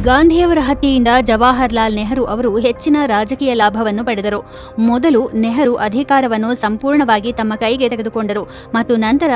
ಗಾಂಧಿಯವರ ಹತ್ಯೆಯಿಂದ ಜವಾಹರ್ಲಾಲ್ ನೆಹರು ಅವರು ಹೆಚ್ಚಿನ ರಾಜಕೀಯ ಲಾಭವನ್ನು ಪಡೆದರು. ಮೊದಲು ನೆಹರು ಅಧಿಕಾರವನ್ನು ಸಂಪೂರ್ಣವಾಗಿ ತಮ್ಮ ಕೈಗೆ ತೆಗೆದುಕೊಂಡರು ಮತ್ತು ನಂತರ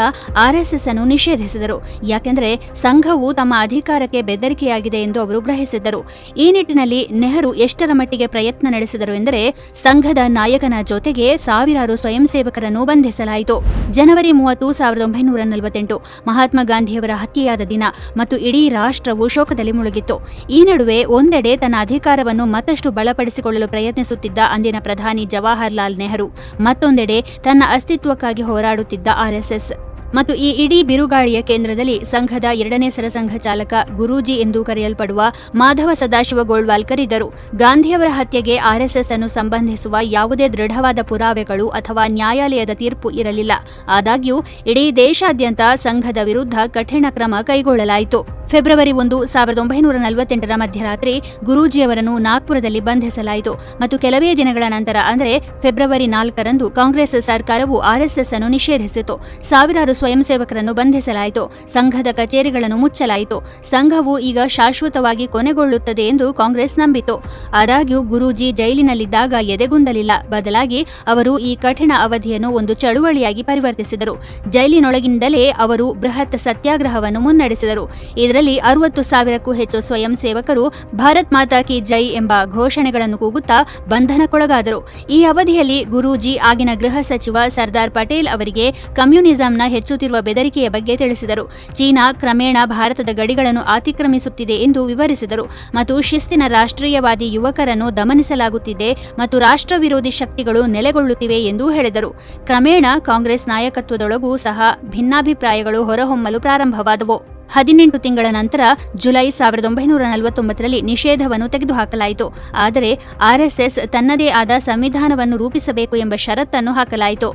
ಆರ್ಎಸ್ಎಸ್ ಅನ್ನು ನಿಷೇಧಿಸಿದರು. ಯಾಕೆಂದರೆ ಸಂಘವು ತಮ್ಮ ಅಧಿಕಾರಕ್ಕೆ ಬೆದರಿಕೆಯಾಗಿದೆ ಎಂದು ಅವರು ಗ್ರಹಿಸಿದ್ದರು. ಈ ನಿಟ್ಟಿನಲ್ಲಿ ನೆಹರು ಎಷ್ಟರ ಮಟ್ಟಿಗೆ ಪ್ರಯತ್ನ ನಡೆಸಿದರು ಎಂದರೆ ಸಂಘದ ನಾಯಕನ ಜೊತೆಗೆ ಸಾವಿರಾರು ಸ್ವಯಂ ಸೇವಕರನ್ನು ಬಂಧಿಸಲಾಯಿತು. ಜನವರಿ 30, 1948 ಮಹಾತ್ಮ ಗಾಂಧಿಯವರ ಹತ್ಯೆಯಾದ ದಿನ ಮತ್ತು ಇಡೀ ರಾಷ್ಟ್ರವು ಶೋಕದಲ್ಲಿ ಮುಳುಗಿತ್ತು. ಈ ನಡುವೆ ಒಂದೆಡೆ ತನ್ನ ಅಧಿಕಾರವನ್ನು ಮತ್ತಷ್ಟು ಬಲಪಡಿಸಿಕೊಳ್ಳಲು ಪ್ರಯತ್ನಿಸುತ್ತಿದ್ದ ಅಂದಿನ ಪ್ರಧಾನಿ ಜವಾಹರ್ಲಾಲ್ ನೆಹರು, ಮತ್ತೊಂದೆಡೆ ತನ್ನ ಅಸ್ತಿತ್ವಕ್ಕಾಗಿ ಹೋರಾಡುತ್ತಿದ್ದ ಆರ್ಎಸ್ಎಸ್. ಮತ್ತು ಈ ಇಡೀ ಬಿರುಗಾಳಿಯ ಕೇಂದ್ರದಲ್ಲಿ ಸಂಘದ 2ನೇ ಸರಸಂಘ ಚಾಲಕ ಗುರೂಜಿ ಎಂದು ಕರೆಯಲ್ಪಡುವ ಮಾಧವ ಸದಾಶಿವ ಗೋಳ್ವಾಲ್ಕರ್ ಇದ್ದರು. ಗಾಂಧಿಯವರ ಹತ್ಯೆಗೆ ಆರ್ಎಸ್ಎಸ್ ಅನ್ನು ಸಂಬಂಧಿಸುವ ಯಾವುದೇ ದೃಢವಾದ ಪುರಾವೆಗಳು ಅಥವಾ ನ್ಯಾಯಾಲಯದ ತೀರ್ಪು ಇರಲಿಲ್ಲ. ಆದಾಗ್ಯೂ ಇಡೀ ದೇಶಾದ್ಯಂತ ಸಂಘದ ವಿರುದ್ಧ ಕಠಿಣ ಕ್ರಮ ಕೈಗೊಳ್ಳಲಾಯಿತು. ಫೆಬ್ರವರಿ 1, 1948 ಮಧ್ಯರಾತ್ರಿ ಗುರೂಜಿಯವರನ್ನು ನಾಗ್ಪುರದಲ್ಲಿ ಬಂಧಿಸಲಾಯಿತು ಮತ್ತು ಕೆಲವೇ ದಿನಗಳ ನಂತರ ಅಂದರೆ ಫೆಬ್ರವರಿ 4ರಂದು ಕಾಂಗ್ರೆಸ್ ಸರ್ಕಾರವು ಆರ್ಎಸ್ಎಸ್ ಅನ್ನು ನಿಷೇಧಿಸಿತು. ಸಾವಿರಾರು ಸ್ವಯಂ ಸೇವಕರನ್ನು ಬಂಧಿಸಲಾಯಿತು. ಸಂಘದ ಕಚೇರಿಗಳನ್ನು ಮುಚ್ಚಲಾಯಿತು. ಸಂಘವು ಈಗ ಶಾಶ್ವತವಾಗಿ ಕೊನೆಗೊಳ್ಳುತ್ತದೆ ಎಂದು ಕಾಂಗ್ರೆಸ್ ನಂಬಿತು. ಆದಾಗ್ಯೂ ಗುರೂಜಿ ಜೈಲಿನಲ್ಲಿದ್ದಾಗ ಎದೆಗುಂದಲಿಲ್ಲ. ಬದಲಾಗಿ ಅವರು ಈ ಕಠಿಣ ಅವಧಿಯನ್ನು ಒಂದು ಚಳುವಳಿಯಾಗಿ ಪರಿವರ್ತಿಸಿದರು. ಜೈಲಿನೊಳಗಿಂದಲೇ ಅವರು ಬೃಹತ್ ಸತ್ಯಾಗ್ರಹವನ್ನು ಮುನ್ನಡೆಸಿದರು. ಇದರಲ್ಲಿ 60,000ಕ್ಕೂ ಹೆಚ್ಚು ಸ್ವಯಂ ಸೇವಕರು ಭಾರತ್ ಮಾತಾ ಕಿ ಜೈ ಎಂಬ ಘೋಷಣೆಗಳನ್ನು ಕೂಗುತ್ತಾ ಬಂಧನಕ್ಕೊಳಗಾದರು. ಈ ಅವಧಿಯಲ್ಲಿ ಗುರೂಜಿ ಆಗಿನ ಗೃಹ ಸಚಿವ ಸರ್ದಾರ್ ಪಟೇಲ್ ಅವರಿಗೆ ಕಮ್ಯುನಿಸಂನ ಹೆಚ್ಚುತ್ತಿರುವ ಬೆದರಿಕೆಯ ಬಗ್ಗೆ ತಿಳಿಸಿದರು. ಚೀನಾ ಕ್ರಮೇಣ ಭಾರತದ ಗಡಿಗಳನ್ನು ಅತಿಕ್ರಮಿಸುತ್ತಿದೆ ಎಂದು ವಿವರಿಸಿದರು ಮತ್ತು ಶಿಸ್ತಿನ ರಾಷ್ಟ್ರೀಯವಾದಿ ಯುವಕರನ್ನು ದಮನಿಸಲಾಗುತ್ತಿದೆ ಮತ್ತು ರಾಷ್ಟ್ರ ವಿರೋಧಿ ಶಕ್ತಿಗಳು ನೆಲೆಗೊಳ್ಳುತ್ತಿವೆ ಎಂದು ಹೇಳಿದರು. ಕ್ರಮೇಣ ಕಾಂಗ್ರೆಸ್ ನಾಯಕತ್ವದೊಳಗೂ ಸಹ ಭಿನ್ನಾಭಿಪ್ರಾಯಗಳು ಹೊರಹೊಮ್ಮಲು ಪ್ರಾರಂಭವಾದವು. 18 ತಿಂಗಳ ನಂತರ ಜುಲೈ 1949ರಲ್ಲಿ ನಿಷೇಧವನ್ನು ತೆಗೆದುಹಾಕಲಾಯಿತು. ಆದರೆ ಆರ್ಎಸ್ಎಸ್ ತನ್ನದೇ ಆದ ಸಂವಿಧಾನವನ್ನು ರೂಪಿಸಬೇಕು ಎಂಬ ಷರತ್ತನ್ನು ಹಾಕಲಾಯಿತು.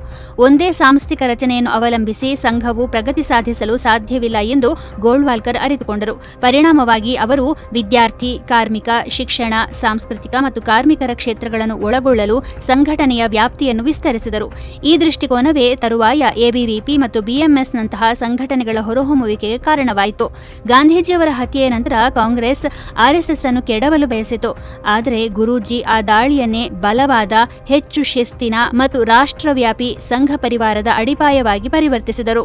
ಒಂದೇ ಸಾಂಸ್ಥಿಕ ರಚನೆಯನ್ನು ಅವಲಂಬಿಸಿ ಸಂಘವು ಪ್ರಗತಿ ಸಾಧಿಸಲು ಸಾಧ್ಯವಿಲ್ಲ ಎಂದು ಗೋಳ್ವಾಲ್ಕರ್ ಅರಿತುಕೊಂಡರು. ಪರಿಣಾಮವಾಗಿ ಅವರು ವಿದ್ಯಾರ್ಥಿ, ಕಾರ್ಮಿಕ, ಶಿಕ್ಷಣ, ಸಾಂಸ್ಕೃತಿಕ ಮತ್ತು ಕಾರ್ಮಿಕರ ಕ್ಷೇತ್ರಗಳನ್ನು ಒಳಗೊಳ್ಳಲು ಸಂಘಟನೆಯ ವ್ಯಾಪ್ತಿಯನ್ನು ವಿಸ್ತರಿಸಿದರು. ಈ ದೃಷ್ಟಿಕೋನವೇ ತರುವಾಯ ಎಬಿವಿಪಿ ಮತ್ತು ಬಿಎಂಎಸ್ನಂತಹ ಸಂಘಟನೆಗಳ ಹೊರಹೊಮ್ಮುವಿಕೆಗೆ ಕಾರಣವಾಯಿತು. ಗಾಂಧೀಜಿಯವರ ಹತ್ಯೆಯ ನಂತರ ಕಾಂಗ್ರೆಸ್ ಆರ್ಎಸ್ಎಸ್ ಅನ್ನು ಕೆಡವಲು ಬಯಸಿತು. ಆದರೆ ಗುರೂಜಿ ಆ ದಾಳಿಯನ್ನೇ ಬಲವಾದ, ಹೆಚ್ಚು ಶಿಸ್ತಿನ ಮತ್ತು ರಾಷ್ಟ್ರವ್ಯಾಪಿ ಸಂಘ ಪರಿವಾರದ ಅಡಿಪಾಯವಾಗಿ ಪರಿವರ್ತಿಸಿದರು.